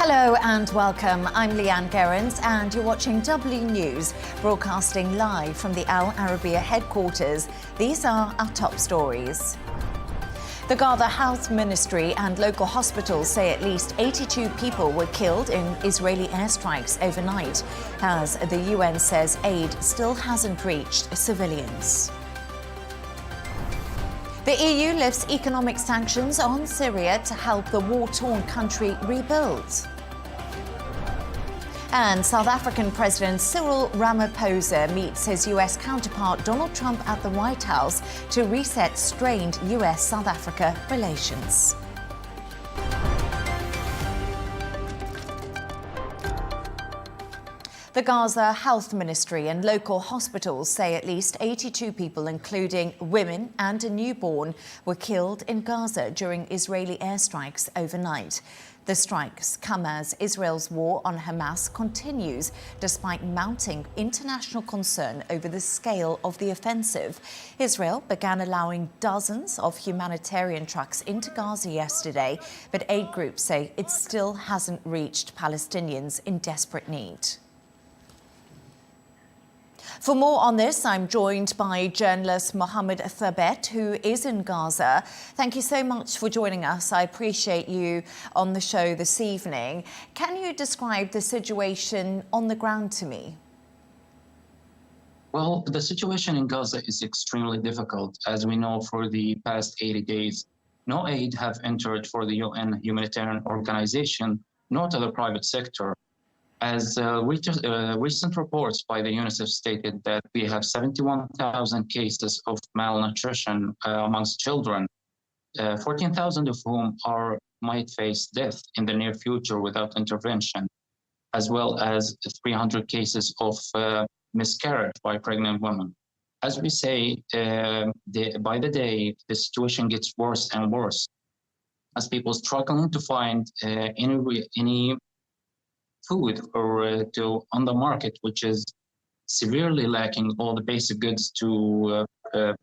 Hello and welcome. I'm Leigh-Ann Gerrans and you're watching W News, broadcasting live from the Al Arabiya headquarters. These are our top stories. The Gaza Health Ministry and local hospitals say at least 82 people were killed in Israeli airstrikes overnight, as the UN says aid still hasn't reached civilians. The EU lifts economic sanctions on Syria to help the war-torn country rebuild. And South African President Cyril Ramaphosa meets his US counterpart Donald Trump at the White House to reset strained US-South Africa relations. The Gaza Health Ministry and local hospitals say at least 82 people, including women and a newborn, were killed in Gaza during Israeli airstrikes overnight. The strikes come as Israel's war on Hamas continues, despite mounting international concern over the scale of the offensive. Israel began allowing dozens of humanitarian trucks into Gaza yesterday, but aid groups say it still hasn't reached Palestinians in desperate need. For more on this, I'm joined by journalist Mohammed Thabet, who is in Gaza. Thank you so much for joining us. I appreciate you on the show this evening. Can you describe the situation on the ground to me? Well, the situation in Gaza is extremely difficult. As we know, for the past 80 days, no aid have entered for the UN humanitarian organization, nor to the private sector. As recent reports by the UNICEF stated that we have 71,000 cases of malnutrition amongst children, 14,000 of whom might face death in the near future without intervention, as well as 300 cases of miscarriage by pregnant women. As we say, by the day, the situation gets worse and worse, as people struggling to find any food or on the market, which is severely lacking all the basic goods to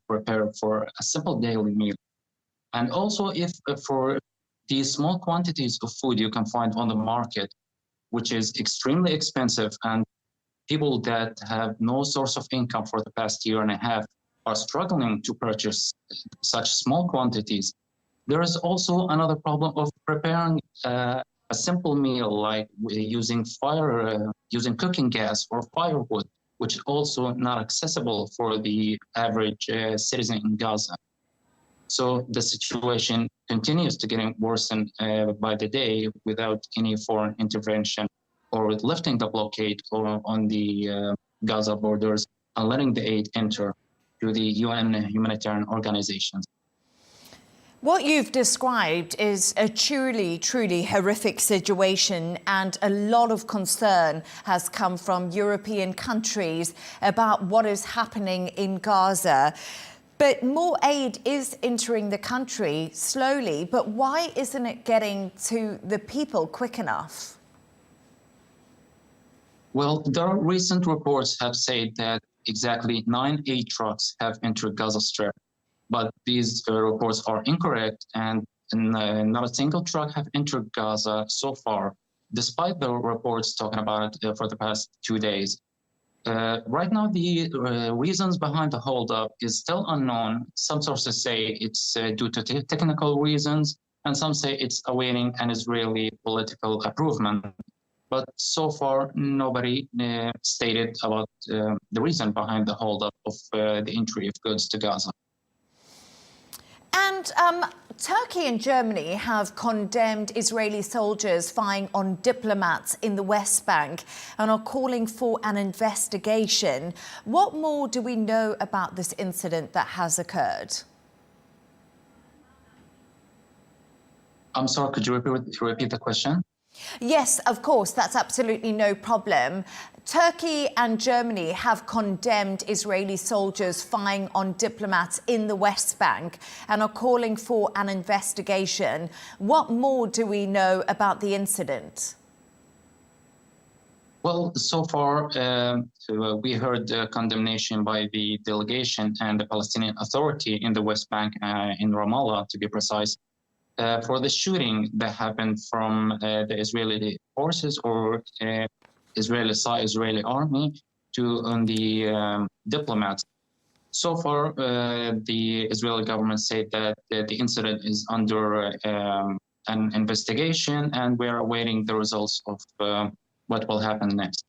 prepare for a simple daily meal. And also, if for these small quantities of food you can find on the market, which is extremely expensive, and people that have no source of income for the past year and a half are struggling to purchase such small quantities. There is also another problem of preparing a simple meal, like using cooking gas or firewood, which is also not accessible for the average citizen in Gaza. So the situation continues to getting worse by the day without any foreign intervention or lifting the blockade on the Gaza borders and letting the aid enter to the UN humanitarian organizations. What you've described is a truly horrific situation, and a lot of concern has come from European countries about what is happening in Gaza. But more aid is entering the country slowly, but why isn't it getting to the people quick enough? Well, there are recent reports have said that exactly 9 aid trucks have entered Gaza Strip. But these reports are incorrect, and not a single truck have entered Gaza so far, despite the reports talking about it for the past 2 days. Right now, the reasons behind the holdup is still unknown. Some sources say it's due to technical reasons, and some say it's awaiting an Israeli political approval. But so far, nobody stated about the reason behind the holdup of the entry of goods to Gaza. And Turkey and Germany have condemned Israeli soldiers firing on diplomats in the West Bank and are calling for an investigation. What more do we know about this incident that has occurred? I'm sorry, could you repeat the question? Yes, of course, that's absolutely no problem. Turkey and Germany have condemned Israeli soldiers firing on diplomats in the West Bank and are calling for an investigation. What more do we know about the incident? Well, so far, we heard condemnation by the delegation and the Palestinian Authority in the West Bank, in Ramallah, to be precise. for the shooting that happened from the Israeli forces or Israeli army on the diplomats. So far, the Israeli government said that the incident is under an investigation, and we are awaiting the results of what will happen next.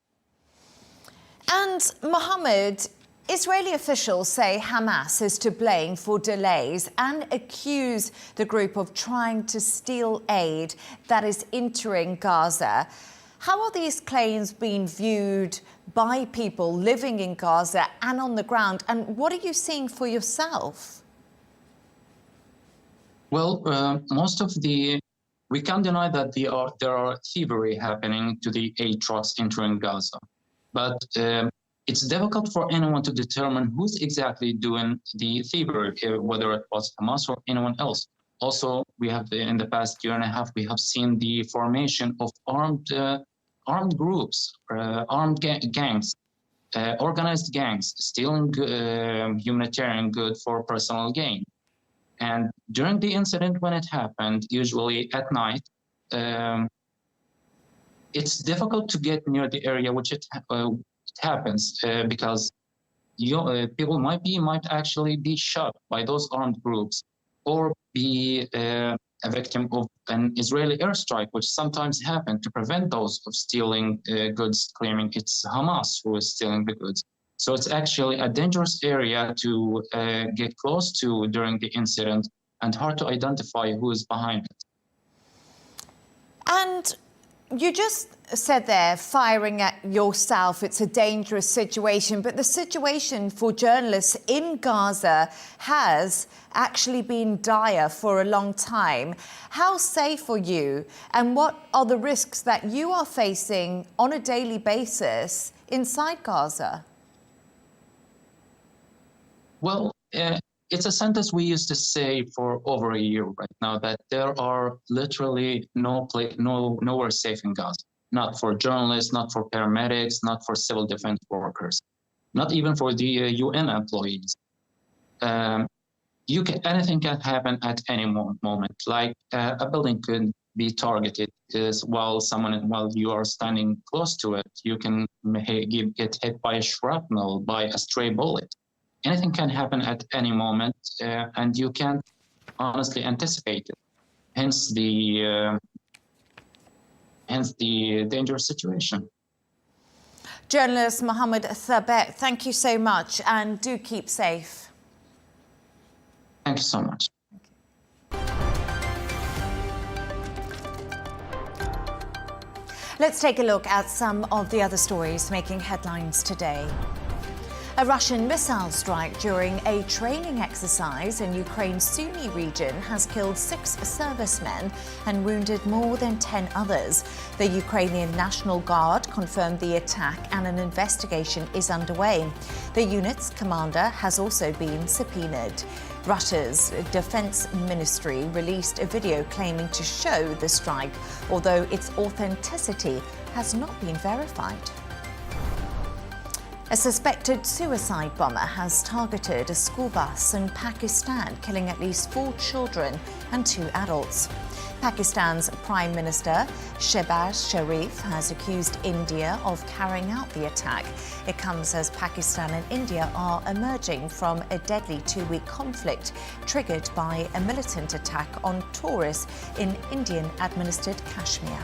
And Mohammed, Israeli officials say Hamas is to blame for delays and accuse the group of trying to steal aid that is entering Gaza. How are these claims being viewed by people living in Gaza and on the ground? And what are you seeing for yourself? Well, we can't deny that there are thievery happening to the aid trucks entering Gaza. But it's difficult for anyone to determine who's exactly doing the thievery, whether it was Hamas or anyone else. Also, we have in the past year and a half, we have seen the formation of armed groups, gangs, organized gangs, stealing humanitarian goods for personal gain. And during the incident, when it happened, usually at night, it's difficult to get near the area which it happens because people might actually be shot by those armed groups or be a victim of an Israeli airstrike, which sometimes happen to prevent those of stealing goods, claiming it's Hamas who is stealing the goods. So it's actually a dangerous area to get close to during the incident and hard to identify who is behind it. And you just said there, firing at yourself, it's a dangerous situation, but the situation for journalists in Gaza has actually been dire for a long time. How safe are you, and what are the risks that you are facing on a daily basis inside Gaza? Well, it's a sentence we used to say for over a year right now, that there are literally nowhere safe in Gaza. Not for journalists, not for paramedics, not for civil defense workers, not even for the UN employees. Anything can happen at any moment. Like a building could be targeted while you are standing close to it. You can get hit by a shrapnel, by a stray bullet. Anything can happen at any moment, and you can't honestly anticipate it. Hence the dangerous situation. Journalist Mohammed Thabet, thank you so much, and do keep safe. Thank you so much. Let's take a look at some of the other stories making headlines today. A Russian missile strike during a training exercise in Ukraine's Sumy region has killed 6 servicemen and wounded more than 10 others. The Ukrainian National Guard confirmed the attack and an investigation is underway. The unit's commander has also been subpoenaed. Russia's defense ministry released a video claiming to show the strike, although its authenticity has not been verified. A suspected suicide bomber has targeted a school bus in Pakistan, killing at least 4 children and 2 adults. Pakistan's Prime Minister Shehbaz Sharif has accused India of carrying out the attack. It comes as Pakistan and India are emerging from a deadly 2-week conflict triggered by a militant attack on tourists in Indian-administered Kashmir.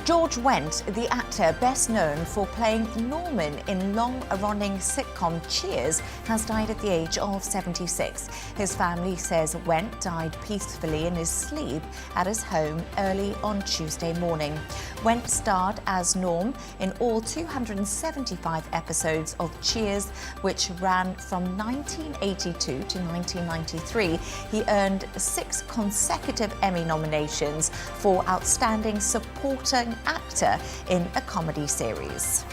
George Wendt, the actor best known for playing Norman in long-running sitcom Cheers, has died at the age of 76. His family says Wendt died peacefully in his sleep at his home early on Tuesday morning. Wendt starred as Norm in all 275 episodes of Cheers, which ran from 1982 to 1993. He earned 6 consecutive Emmy nominations for Outstanding Supporting Actor in a Comedy Series.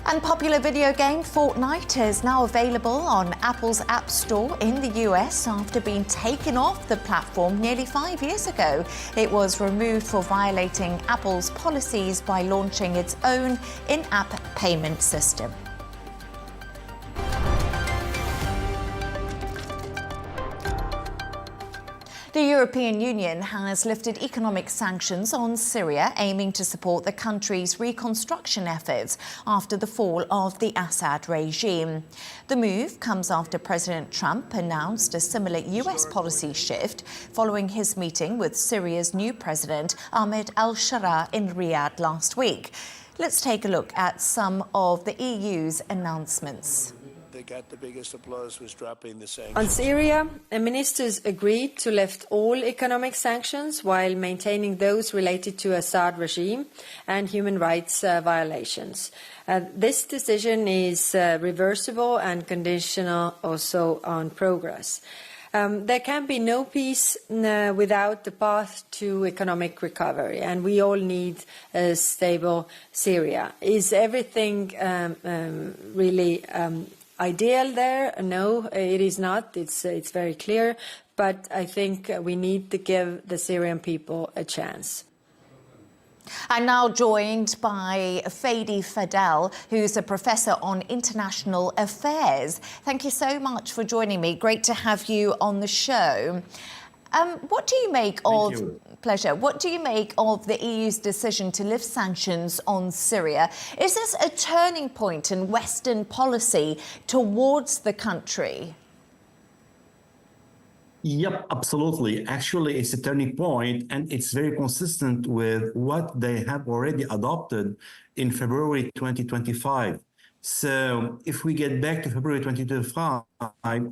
And popular video game Fortnite is now available on Apple's App Store in the US after being taken off the platform nearly 5 years ago. It was removed for violating Apple's policies by launching its own in-app payment system. The European Union has lifted economic sanctions on Syria, aiming to support the country's reconstruction efforts after the fall of the Assad regime. The move comes after President Trump announced a similar US policy shift following his meeting with Syria's new president, Ahmed al-Shara, in Riyadh last week. Let's take a look at some of the EU's announcements. They got the biggest applause was dropping the sanctions. On Syria, ministers agreed to lift all economic sanctions while maintaining those related to Assad regime and human rights violations. This decision is reversible and conditional also on progress. There can be no peace without the path to economic recovery, and we all need a stable Syria. Is everything really ideal there? No, it is not. It's very clear. But I think we need to give the Syrian people a chance. I'm now joined by Fadi Fadel, who's a professor on international affairs. Thank you so much for joining me. Great to have you on the show. What do you make of... Thank you. Pleasure. What do you make of the EU's decision to lift sanctions on Syria? Is this a turning point in Western policy towards the country? Yep, absolutely. Actually, it's a turning point, and it's very consistent with what they have already adopted in February 2025. So if we get back to February 2025,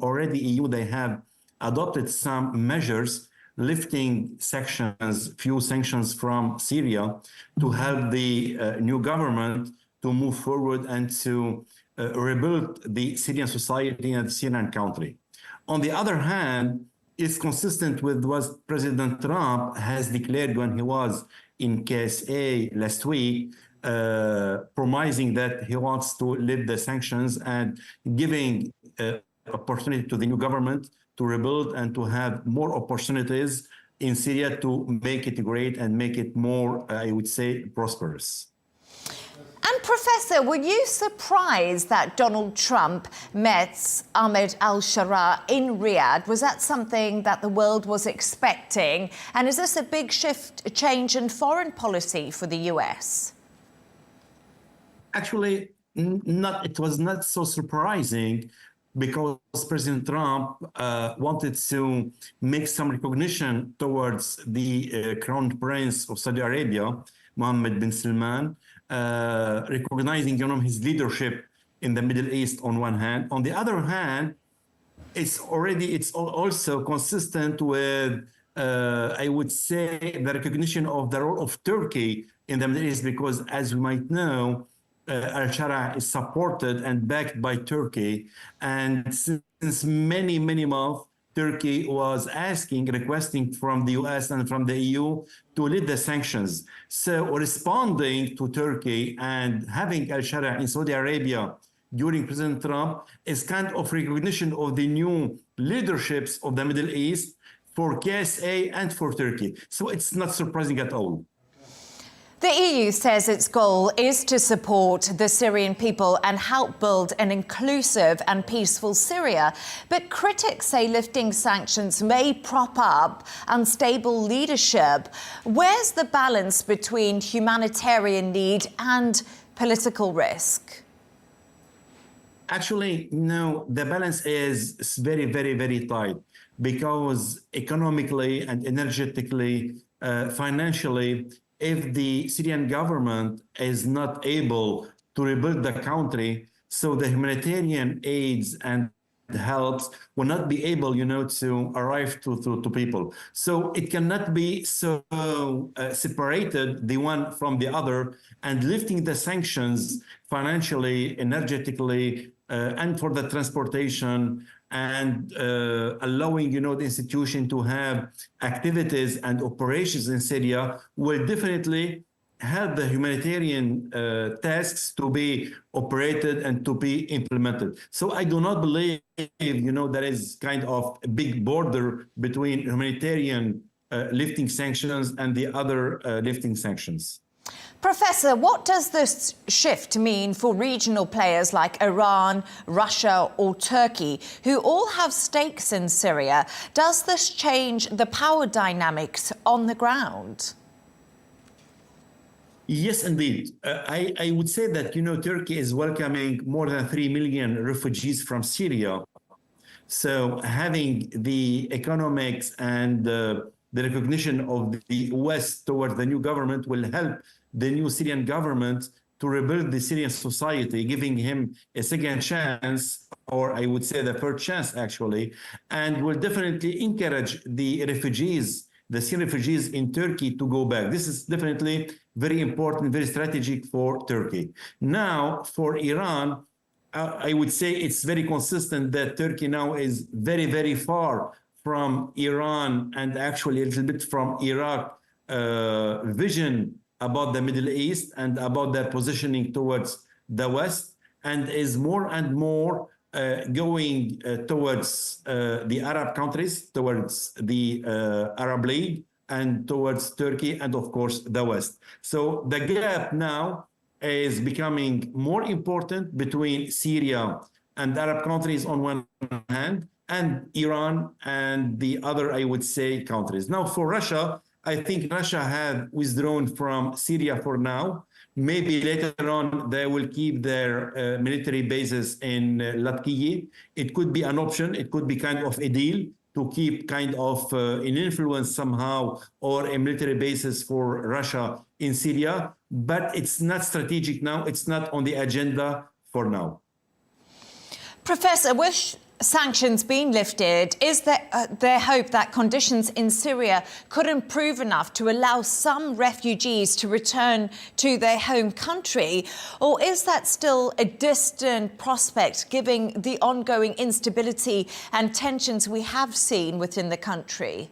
already EU, they have adopted some measures lifting few sanctions from Syria to help the new government to move forward and to rebuild the Syrian society and the Syrian country. On the other hand, it's consistent with what President Trump has declared when he was in KSA last week, promising that he wants to lift the sanctions and giving opportunity to the new government to rebuild and to have more opportunities in Syria to make it great and make it more, I would say, prosperous. And Professor, were you surprised that Donald Trump met Ahmed al-Shara in Riyadh? Was that something that the world was expecting? And is this a big shift, a change in foreign policy for the US? Actually, it was not so surprising, because President Trump wanted to make some recognition towards the Crown Prince of Saudi Arabia, Mohammed bin Salman, recognizing his leadership in the Middle East on one hand. On the other hand, it's also consistent with, I would say, the recognition of the role of Turkey in the Middle East, because as we might know, al-Shara is supported and backed by Turkey. And since many, many months, Turkey was requesting from the US and from the EU to lift the sanctions. So responding to Turkey and having al-Shara in Saudi Arabia during President Trump is kind of recognition of the new leaderships of the Middle East for KSA and for Turkey. So it's not surprising at all. The EU says its goal is to support the Syrian people and help build an inclusive and peaceful Syria. But critics say lifting sanctions may prop up unstable leadership. Where's the balance between humanitarian need and political risk? Actually, no, the balance is very, very, very tight, because economically and energetically, financially, if the Syrian government is not able to rebuild the country, so the humanitarian aids and helps will not be able, to arrive to people. So it cannot be so separated, the one from the other, and lifting the sanctions financially, energetically, and for the transportation, and allowing, the institution to have activities and operations in Syria will definitely help the humanitarian tasks to be operated and to be implemented. So I do not believe, there is kind of a big border between humanitarian lifting sanctions and the other lifting sanctions. Professor, what does this shift mean for regional players like Iran, Russia or Turkey, who all have stakes in Syria? Does this change the power dynamics on the ground? Yes, indeed. I would say that, Turkey is welcoming more than 3 million refugees from Syria. So having the economics and the recognition of the West towards the new government will help the new Syrian government to rebuild the Syrian society, giving him a second chance, or I would say the third chance, actually, and will definitely encourage the refugees, the Syrian refugees in Turkey to go back. This is definitely very important, very strategic for Turkey. Now, for Iran, I would say it's very consistent that Turkey now is very, very far from Iran and actually a little bit from Iraq vision about the Middle East and about their positioning towards the West, and is more and more going towards the Arab countries, towards the Arab League, and towards Turkey, and of course the West. So the gap now is becoming more important between Syria and Arab countries on one hand, and Iran and the other, I would say, countries. Now, for Russia, I think Russia had withdrawn from Syria for now. Maybe later on, they will keep their military bases in Latakia. It could be an option. It could be kind of a deal to keep kind of an influence somehow or a military basis for Russia in Syria. But it's not strategic now. It's not on the agenda for now. Professor, with sanctions being lifted, is there hope that conditions in Syria could improve enough to allow some refugees to return to their home country? Or is that still a distant prospect, given the ongoing instability and tensions we have seen within the country?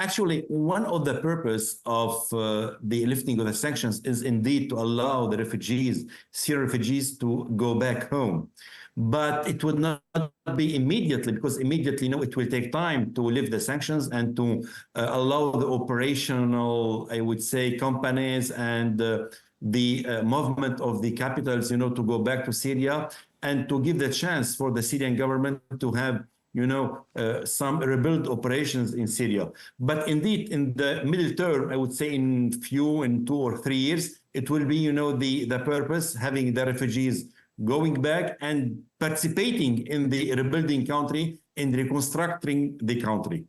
Actually, one of the purpose of the lifting of the sanctions is indeed to allow the refugees, Syrian refugees, to go back home. But it would not be immediately, because immediately, it will take time to lift the sanctions and to allow the operational, I would say, companies and the movement of the capitals, to go back to Syria, and to give the chance for the Syrian government to have some rebuild operations in Syria. But indeed, in the middle term, I would say in 2 or 3 years, it will be, the purpose, having the refugees going back and participating in the rebuilding country and reconstructing the country.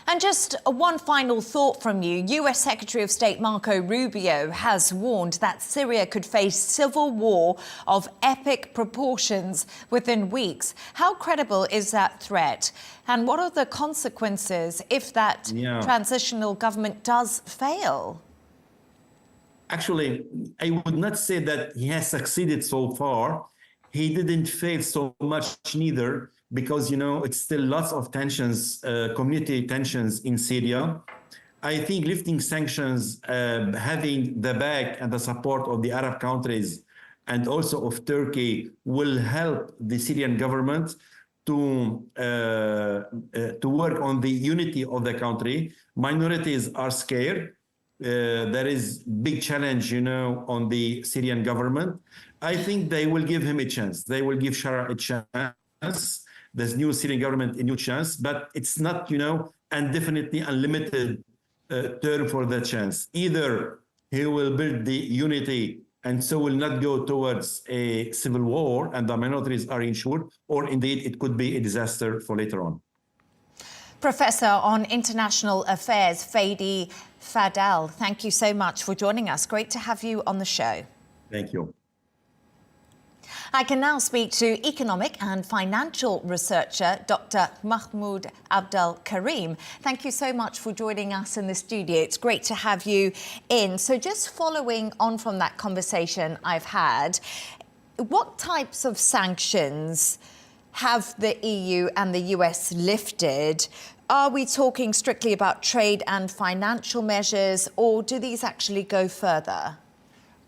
And just one final thought from you. US Secretary of State Marco Rubio has warned that Syria could face civil war of epic proportions within weeks. How credible is that threat? And what are the consequences if that transitional government does fail? Actually, I would not say that he has succeeded so far. He didn't fail so much neither, because, it's still lots of tensions, community tensions in Syria. I think lifting sanctions, having the back and the support of the Arab countries and also of Turkey, will help the Syrian government to work on the unity of the country. Minorities are scared. There is big challenge, on the Syrian government. I think they will give him a chance. They will give Sara a chance. This new Syrian government a new chance, but it's not, and definitely unlimited term for the chance. Either he will build the unity and so will not go towards a civil war and the minorities are insured, or indeed it could be a disaster for later on. Professor on International Affairs, Fadi Fadel, thank you so much for joining us. Great to have you on the show. Thank you. I can now speak to economic and financial researcher, Dr. Mahmoud Abdul Karim. Thank you so much for joining us in the studio. It's great to have you in. So just following on from that conversation I've had, what types of sanctions have the EU and the US lifted? Are we talking strictly about trade and financial measures, or do these actually go further?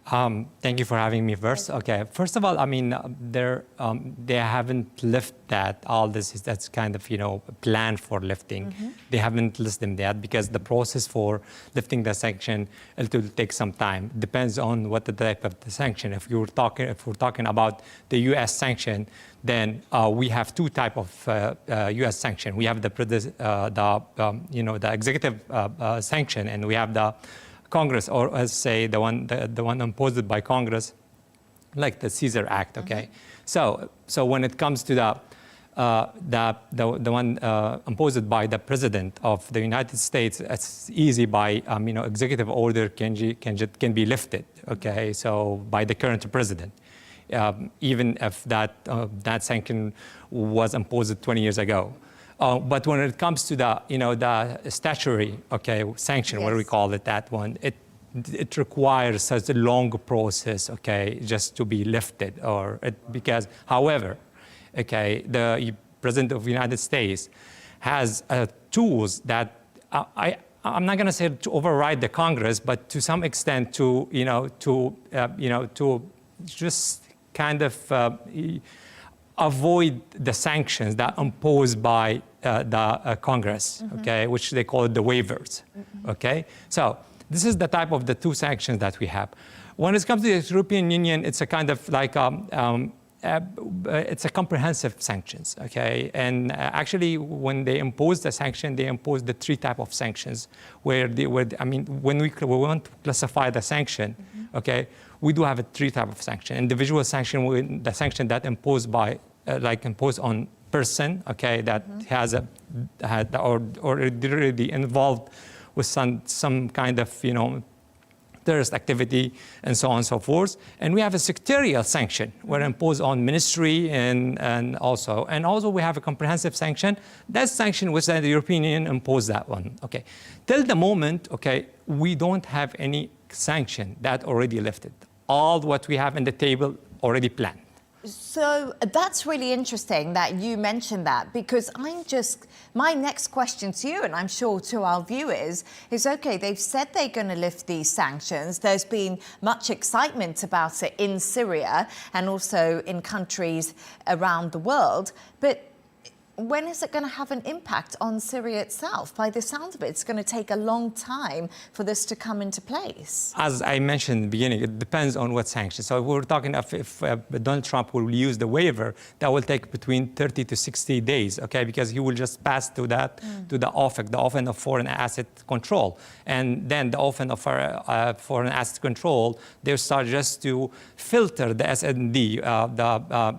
Thank you for having me first. Okay, first of all, I mean, they haven't lifted that. All this is that's kind of plan for lifting. They haven't listed them yet because the process for lifting the sanction it will take some time. Depends on what the type of the sanction. If we're talking about the U.S. sanction, then we have two type of U.S. sanction. We have the executive sanction, and we have the Congress, or as say the one imposed by Congress, like the Caesar Act. Okay, so when it comes to the one imposed by the President of the United States, it's easy by executive order can be lifted. Okay, so by the current president, even if that sanction was imposed 20 years ago. But when it comes to the statutory sanction, Yes. what we call it, that one, it requires such a long process, just to be lifted, because, however, the President of the United States has tools that I'm not going to say to override the Congress, but to some extent to just kind of avoid the sanctions that are imposed by the Congress, which they call it the waivers, So this is the type of the two sanctions that we have. When it comes to the European Union, it's a kind of like, it's a comprehensive sanctions, And actually, when they impose the sanction, they impose the three type of sanctions, when we want to classify the sanction, we do have a three type of sanction. Individual sanction, the sanction that imposed by, imposed on person, that has or already involved with some kind of, terrorist activity and so on and so forth. And we have a sectorial sanction where imposed on ministry and also we have a comprehensive sanction. That sanction which the European Union imposed that one, Till the moment, we don't have any sanction that already lifted. All what we have in the table already planned. So that's really interesting that you mentioned that, because my next question to you, and I'm sure to our viewers, is they've said they're going to lift these sanctions. There's been much excitement about it in Syria and also in countries around the world. But when is it going to have an impact on Syria itself? By the sound of it, it's going to take a long time for this to come into place. As I mentioned in the beginning, it depends on what sanctions. So we're talking if Donald Trump will use the waiver, that will take between 30 to 60 days, because he will just pass to that, to the OFAC, the Office of Foreign Asset Control. And then the Office of Foreign Asset Control, they start just to filter the SND,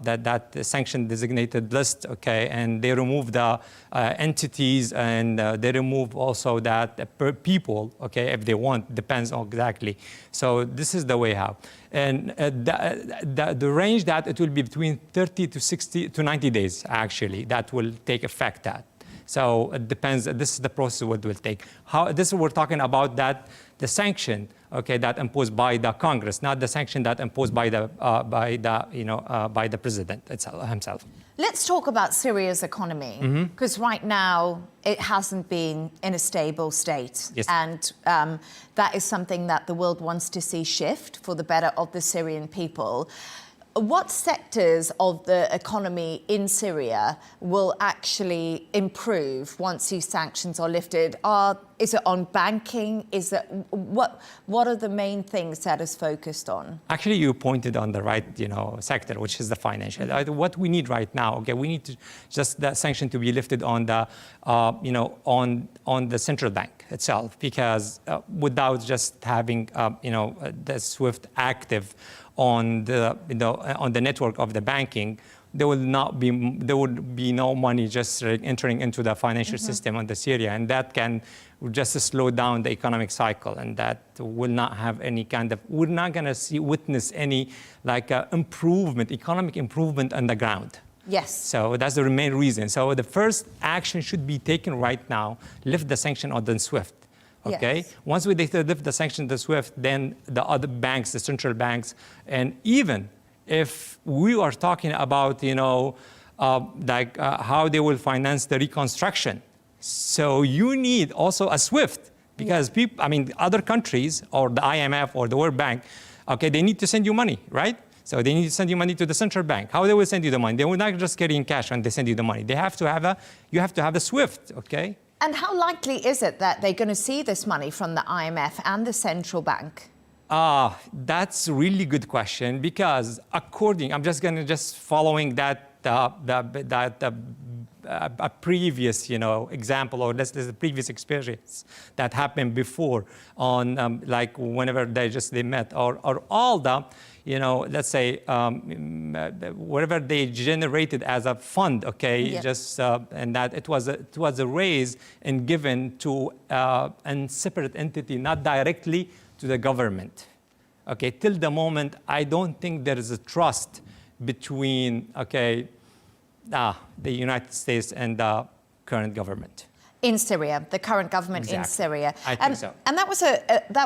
that sanction designated list, and they remove the entities, and they remove also that per people, if they want, depends on exactly. So this is the way how. And the range that it will be between 30 to 60 to 90 days, actually, that will take effect that. So it depends. This is the process what will take. We're talking about that the sanction, that imposed by the Congress, not the sanction that imposed by the president himself. Let's talk about Syria's economy, because right now it hasn't been in a stable state. Yes. And that is something that the world wants to see shift for the better of the Syrian people. What sectors of the economy in Syria will actually improve once these sanctions are lifted? Is it on banking? What are the main things that is focused on? Actually, you pointed on the right, sector, which is the financial. What we need right now, we need to just the sanction to be lifted on the, on the central bank itself, because without just having, the SWIFT active on the on the network of the banking, there would be no money just entering into the financial system on the Syria, and that can just slow down the economic cycle, and that will not have any kind of, we're not going to witness any economic improvement on the ground. Yes. So that's the main reason. So the first action should be taken right now, lift the sanction on the SWIFT. Yes. Once we lift the sanction to SWIFT, then the other banks, the central banks, and even if we are talking about, how they will finance the reconstruction. So you need also a SWIFT, because other countries or the IMF or the World Bank, Okay, they need to send you money, right? So they need to send you money to the central bank. How they will send you the money? They will not just carry in cash when they send you the money. They have to have you have to have a SWIFT, okay? And how likely is it that they're going to see this money from the IMF and the central bank? That's a really good question, because I'm just following that a previous, example, or there's a previous experience that happened before on like whenever they met, or all the, let's say whatever they generated as a fund, okay, yeah. And that it was a raise and given to a separate entity, not directly to the government. Okay, till the moment, I don't think there is a trust between, okay, the United States and the current government. In Syria, the current government in Syria. I think so. And that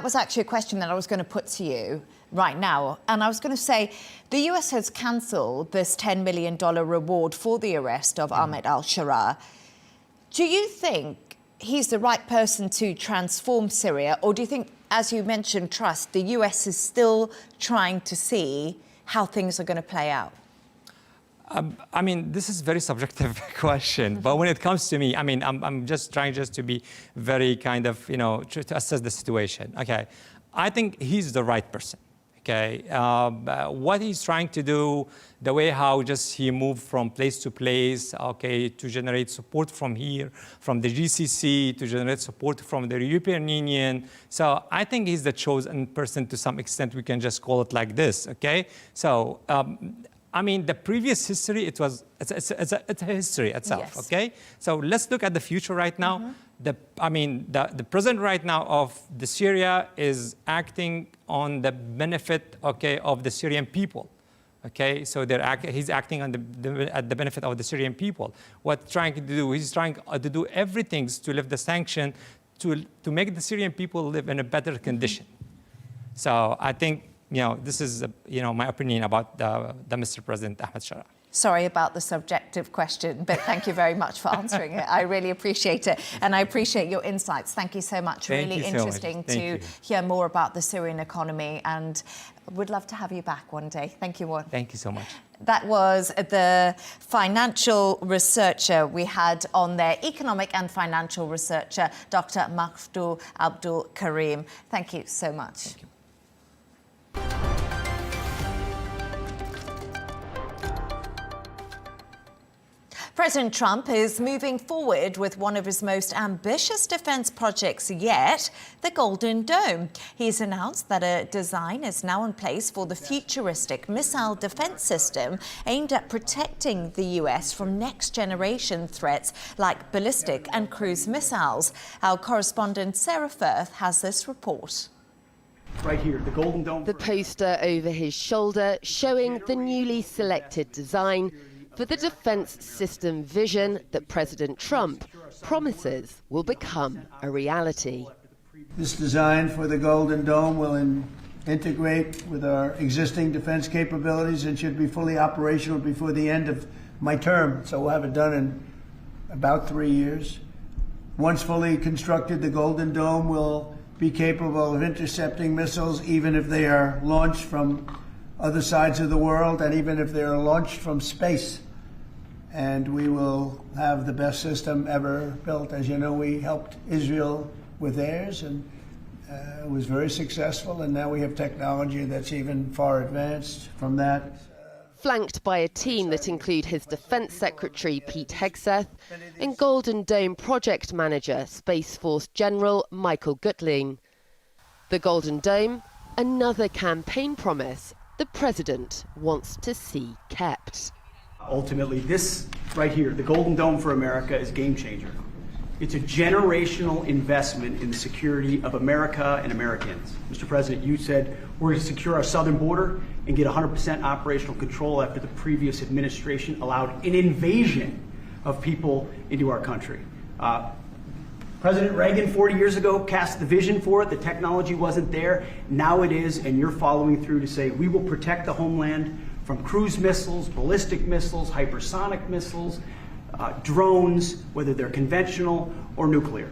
was actually a question that I was going to put to you right now. And I was going to say, the US has cancelled this $10 million reward for the arrest of Ahmed al-Sharaa. Do you think he's the right person to transform Syria? Or do you think, as you mentioned, trust, the US is still trying to see how things are going to play out? I mean, this is a very subjective question, but when it comes to me, I mean, I'm just trying to be very kind of, to assess the situation. Okay, I think he's the right person. Okay, what he's trying to do, the way how he moved from place to place, okay, to generate support from here, from the GCC, to generate support from the European Union. So I think he's the chosen person to some extent. We can just call it like this. Okay, so. I mean, the previous history, it's a history itself, yes. Okay? So let's look at the future right now. Mm-hmm. The president right now of the Syria is acting on the benefit, okay, of the Syrian people, okay? So he's acting on at the benefit of the Syrian people. What trying to do? He's trying to do everything to lift the sanction to make the Syrian people live in a better condition. So I think, this is, my opinion about the Mr. President Ahmed Sharaa. Sorry about the subjective question, but thank you very much for answering it. I really appreciate it, and I appreciate your insights. Thank you so much. Really interesting to hear more about the Syrian economy, and would love to have you back one day. Thank you, Juan. Thank you so much. That was the financial researcher we had on there, economic and financial researcher, Dr. Mahmoud Abdul Karim. Thank you so much. Thank you. President Trump is moving forward with one of his most ambitious defense projects yet, the Golden Dome. He's announced that a design is now in place for the futuristic missile defense system aimed at protecting the US from next-generation threats like ballistic and cruise missiles. Our correspondent Sara Firth has this report. Right here, the Golden Dome. The poster over his shoulder showing the newly selected design for the defense system vision that President Trump promises will become a reality. This design for the Golden Dome will integrate with our existing defense capabilities and should be fully operational before the end of my term. So we'll have it done in about 3 years. Once fully constructed, the Golden Dome will be capable of intercepting missiles even if they are launched from other sides of the world and even if they are launched from space. And we will have the best system ever built. As you know, we helped Israel with theirs, and it was very successful. And now we have technology that's even far advanced from that. Flanked by a team that include his Defense Secretary, Pete Hegseth, and Golden Dome Project Manager, Space Force General Michael Gutling. The Golden Dome, another campaign promise the president wants to see kept. Ultimately, this right here, the Golden Dome for America, is a game changer. It's a generational investment in the security of America and Americans. Mr. President, you said we're going to secure our southern border and get 100% operational control after the previous administration allowed an invasion of people into our country. President Reagan 40 years ago cast the vision for it. The technology wasn't there. Now it is, and you're following through to say we will protect the homeland from cruise missiles, ballistic missiles, hypersonic missiles, drones, whether they're conventional or nuclear.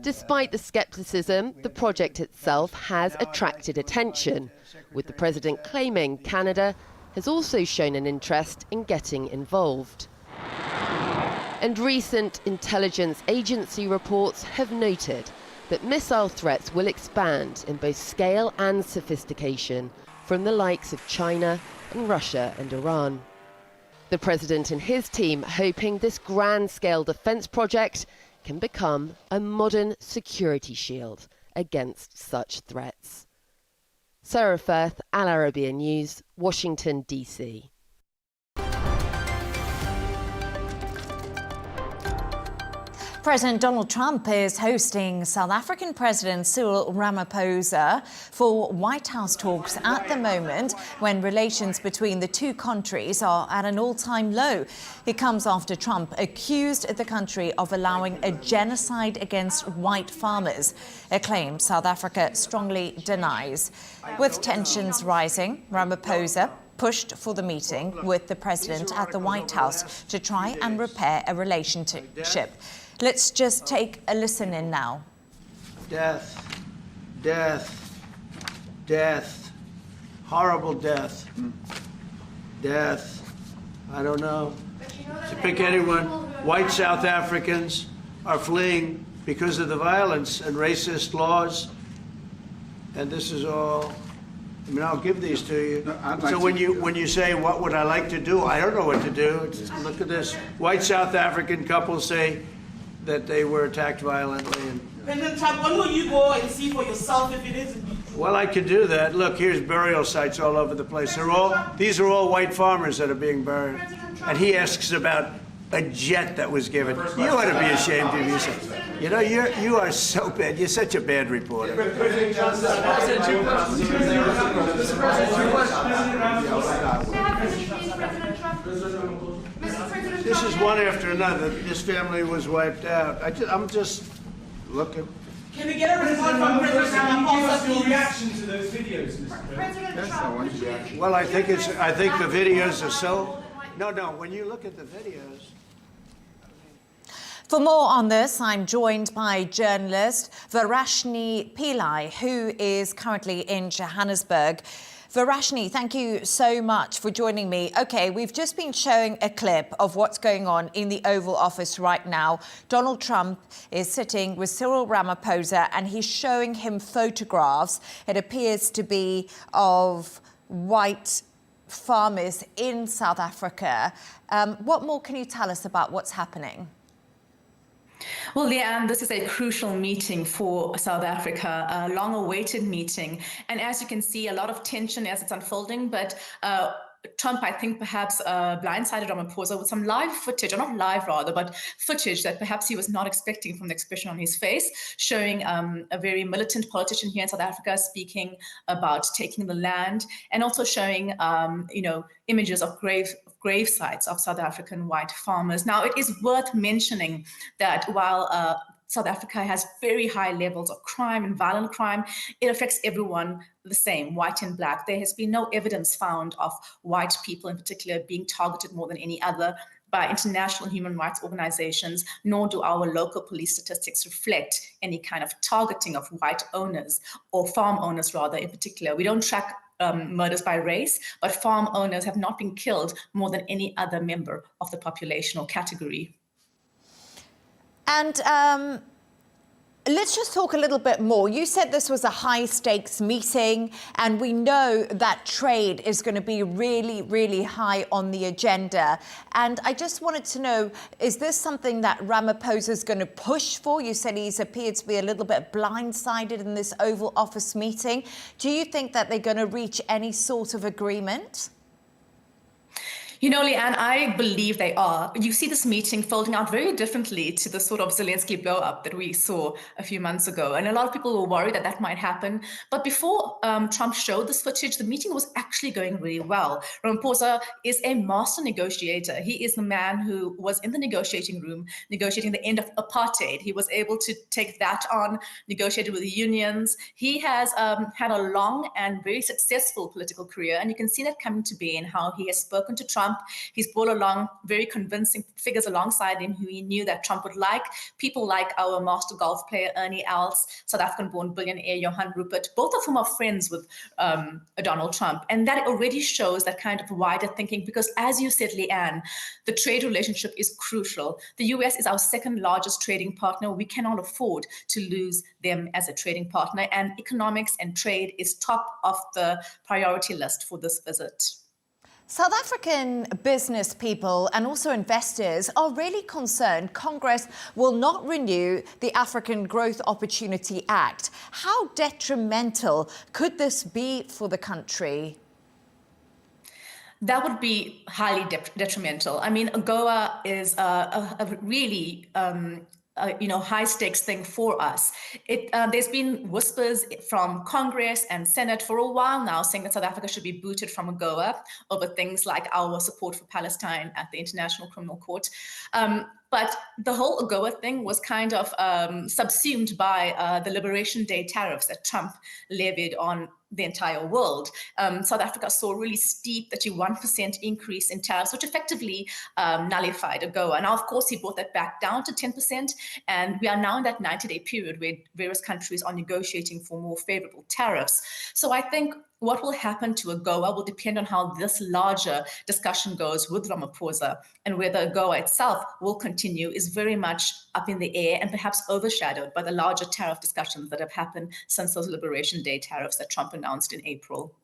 Despite the skepticism, the project itself has attracted attention, with the president claiming Canada has also shown an interest in getting involved. And recent intelligence agency reports have noted that missile threats will expand in both scale and sophistication from the likes of China and Russia and Iran. The president and his team hoping this grand-scale defense project can become a modern security shield against such threats. Sara, Firth, Al Arabiya News, Washington, D.C. President Donald Trump is hosting South African President Cyril Ramaphosa for White House talks at the moment when relations between the two countries are at an all-time low. It comes after Trump accused the country of allowing a genocide against white farmers, a claim South Africa strongly denies. With tensions rising, Ramaphosa pushed for the meeting with the president at the White House to try and repair a relationship. Let's just take a listen in now. Death, death, death, horrible death, death. I don't know. To pick anyone, white South Africans are fleeing because of the violence and racist laws. And this is all, I mean, I'll give these to you. So when you say, what would I like to do? I don't know what to do. Look at this. White South African couples say that they were attacked violently. President Trump, when will you go and see for yourself if it is indeed? Well, I could do that. Look, here's burial sites all over the place. These are all white farmers that are being buried. And he asks about a jet that was given. You ought to be ashamed of yourself. You know, you are so bad. You're such a bad reporter. This is one after another. This family was wiped out. I'm just looking. Can we get a response from President Ramaphosa? Your reaction to those videos, Mr. President? Well, I think the videos are so. No, when you look at the videos. For more on this, I'm joined by journalist Vashni Pali, who is currently in Johannesburg. Verashni, thank you so much for joining me. Okay, we've just been showing a clip of what's going on in the Oval Office right now. Donald Trump is sitting with Cyril Ramaphosa and he's showing him photographs. It appears to be of white farmers in South Africa. What more can you tell us about what's happening? Well, Leigh-Ann, this is a crucial meeting for South Africa, a long-awaited meeting. And as you can see, a lot of tension as it's unfolding, but Trump, I think, perhaps blindsided Ramaphosa with some live footage, or not live rather, but footage that perhaps he was not expecting from the expression on his face, showing a very militant politician here in South Africa speaking about taking the land, and also showing, images of grave sites of South African white farmers. Now, it is worth mentioning that while South Africa has very high levels of crime and violent crime, it affects everyone the same, white and black. There has been no evidence found of white people in particular being targeted more than any other by international human rights organizations, nor do our local police statistics reflect any kind of targeting of white owners, or farm owners rather in particular. We don't track murders by race, but farm owners have not been killed more than any other member of the population or category. And let's just talk a little bit more. You said this was a high-stakes meeting, and we know that trade is going to be really, really high on the agenda. And I just wanted to know, is this something that Ramaphosa is going to push for? You said he's appeared to be a little bit blindsided in this Oval Office meeting. Do you think that they're going to reach any sort of agreement? You know, Leigh-Ann, I believe they are. You see this meeting folding out very differently to the sort of Zelensky blow-up that we saw a few months ago. And a lot of people were worried that that might happen. But before Trump showed this footage, the meeting was actually going really well. Ramaphosa is a master negotiator. He is the man who was in the negotiating room, negotiating the end of apartheid. He was able to take that on, negotiated with the unions. He has had a long and very successful political career. And you can see that coming to be in how he has spoken to Trump Trump. He's brought along very convincing figures alongside him who he knew that Trump would like. People like our master golf player, Ernie Els, South African-born billionaire Johan Rupert, both of whom are friends with Donald Trump. And that already shows that kind of wider thinking because, as you said, Leigh-Ann, the trade relationship is crucial. The US is our second largest trading partner. We cannot afford to lose them as a trading partner. And economics and trade is top of the priority list for this visit. South African business people and also investors are really concerned Congress will not renew the African Growth Opportunity Act. How detrimental could this be for the country? That would be highly detrimental. I mean, AGOA is a really high stakes thing for us. There's been whispers from Congress and Senate for a while now saying that South Africa should be booted from AGOA over things like our support for Palestine at the International Criminal Court. But the whole AGOA thing was kind of subsumed by the Liberation Day tariffs that Trump levied on the entire world. South Africa saw a really steep 31% increase in tariffs, which effectively nullified AGOA. Now, of course, he brought that back down to 10%, and we are now in that 90-day period where various countries are negotiating for more favorable tariffs. So I think what will happen to AGOA will depend on how this larger discussion goes with Ramaphosa, and whether AGOA itself will continue is very much up in the air and perhaps overshadowed by the larger tariff discussions that have happened since those Liberation Day tariffs that Trump announced in April.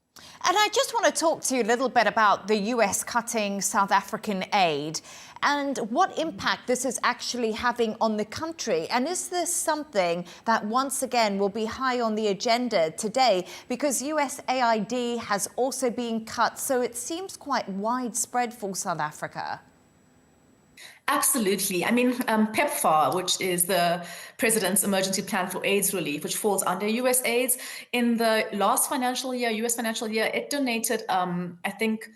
And I just want to talk to you a little bit about the US cutting South African aid and what impact this is actually having on the country. And is this something that once again will be high on the agenda today? Because USAID has also been cut, so it seems quite widespread for South Africa. Absolutely. I mean, PEPFAR, which is the President's Emergency Plan for AIDS Relief, which falls under USAID, in the last financial year, US financial year, it donated, I think,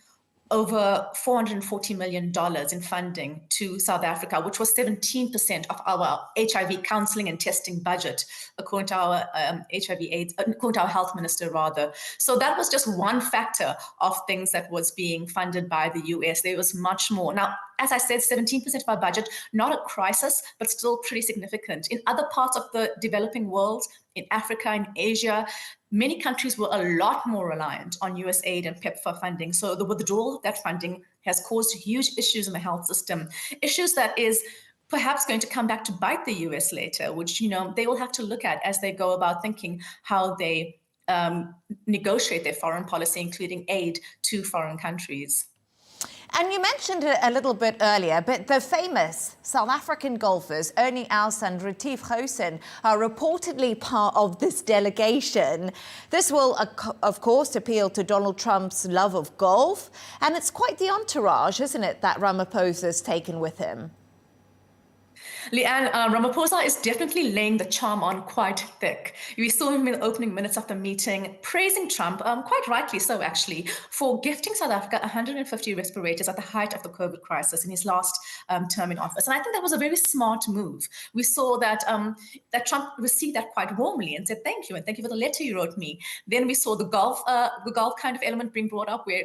over $440 million in funding to South Africa, which was 17% of our HIV counseling and testing budget, according to our according to our health minister, rather. So that was just one factor of things that was being funded by the US. There was much more. Now, as I said, 17% of our budget, not a crisis, but still pretty significant. In other parts of the developing world, in Africa and Asia, many countries were a lot more reliant on USAID and PEPFAR funding. So the withdrawal of that funding has caused huge issues in the health system, issues that is perhaps going to come back to bite the US later, which, they will have to look at as they go about thinking how they negotiate their foreign policy, including aid to foreign countries. And you mentioned it a little bit earlier, but the famous South African golfers, Ernie Els and Retief Goosen, are reportedly part of this delegation. This will, of course, appeal to Donald Trump's love of golf. And it's quite the entourage, isn't it, that Ramaphosa's taken with him? Leigh-Ann, Ramaphosa is definitely laying the charm on quite thick. We saw him in the opening minutes of the meeting praising Trump, quite rightly so actually, for gifting South Africa 150 respirators at the height of the COVID crisis in his last term in office. And I think that was a very smart move. We saw that that Trump received that quite warmly and said, thank you, and thank you for the letter you wrote me. Then we saw the golf kind of element being brought up, where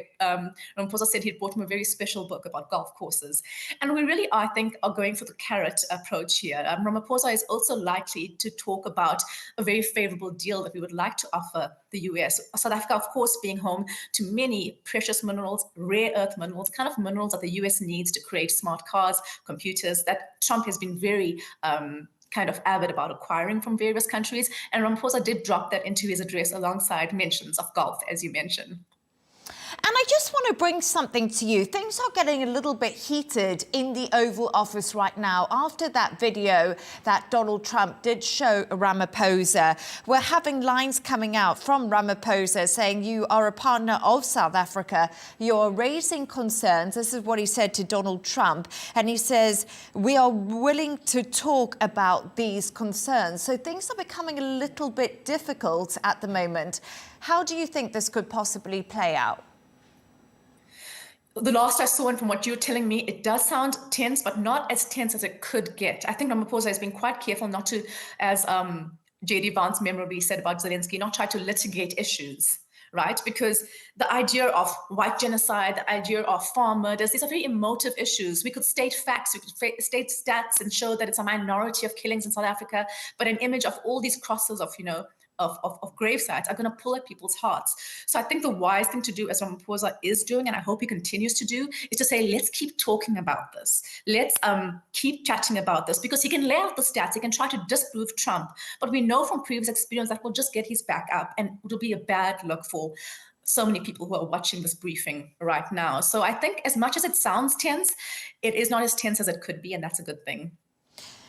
Ramaphosa said he'd bought him a very special book about golf courses. And we really, I think, are going for the carrot approach here. Ramaphosa is also likely to talk about a very favorable deal that we would like to offer the US. South Africa, of course, being home to many precious minerals, rare earth minerals, kind of minerals that the US needs to create smart cars, computers, that Trump has been very kind of avid about acquiring from various countries. And Ramaphosa did drop that into his address alongside mentions of golf, as you mentioned. And I just want to bring something to you. Things are getting a little bit heated in the Oval Office right now. After that video that Donald Trump did show Ramaphosa, we're having lines coming out from Ramaphosa saying you are a partner of South Africa. You're raising concerns. This is what he said to Donald Trump. And he says, we are willing to talk about these concerns. So things are becoming a little bit difficult at the moment. How do you think this could possibly play out? The last I saw, and from what you're telling me, it does sound tense, but not as tense as it could get. I think Ramaphosa has been quite careful not to, as J.D. Vance memorably said about Zelensky, not try to litigate issues, right? Because the idea of white genocide, the idea of farm murders, these are very emotive issues. We could state facts, we could state stats and show that it's a minority of killings in South Africa, but an image of all these crosses of, of grave sites are going to pull at people's hearts. So I think the wise thing to do, as Ramaphosa is doing, and I hope he continues to do, is to say, let's keep talking about this. Let's keep chatting about this, because he can lay out the stats, he can try to disprove Trump, but we know from previous experience that will just get his back up, and it'll be a bad look for so many people who are watching this briefing right now. So I think as much as it sounds tense, it is not as tense as it could be, and that's a good thing.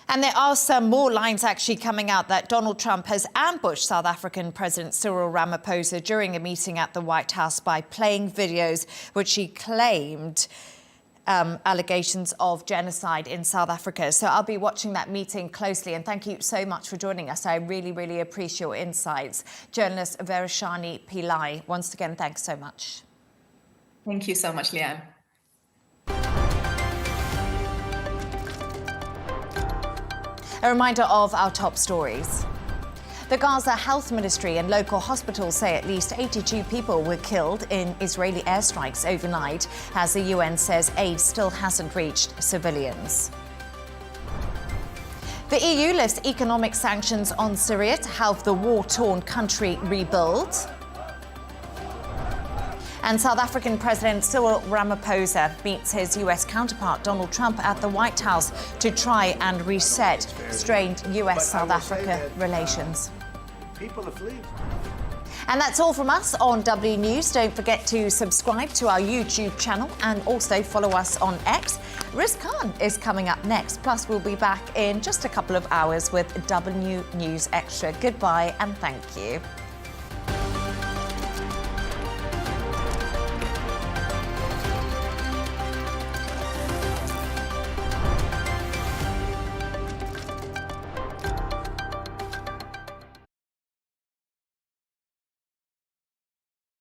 And there are some more lines actually coming out that Donald Trump has ambushed South African President Cyril Ramaphosa during a meeting at the White House by playing videos which he claimed allegations of genocide in South Africa. So I'll be watching that meeting closely, and thank you so much for joining us. I really, really appreciate your insights. Journalist Verashni Pillay, once again, thanks so much. Thank you so much, Leigh-Ann. A reminder of our top stories. The Gaza Health Ministry and local hospitals say at least 82 people were killed in Israeli airstrikes overnight, as the UN says aid still hasn't reached civilians. The EU lifts economic sanctions on Syria to help the war-torn country rebuild. And South African President Cyril Ramaphosa meets his US counterpart Donald Trump at the White House to try and reset strained US-South Africa relations. People are fleeing. And that's all from us on W News. Don't forget to subscribe to our YouTube channel and also follow us on X. Riz Khan is coming up next. Plus, we'll be back in just a couple of hours with W News Extra. Goodbye and thank you.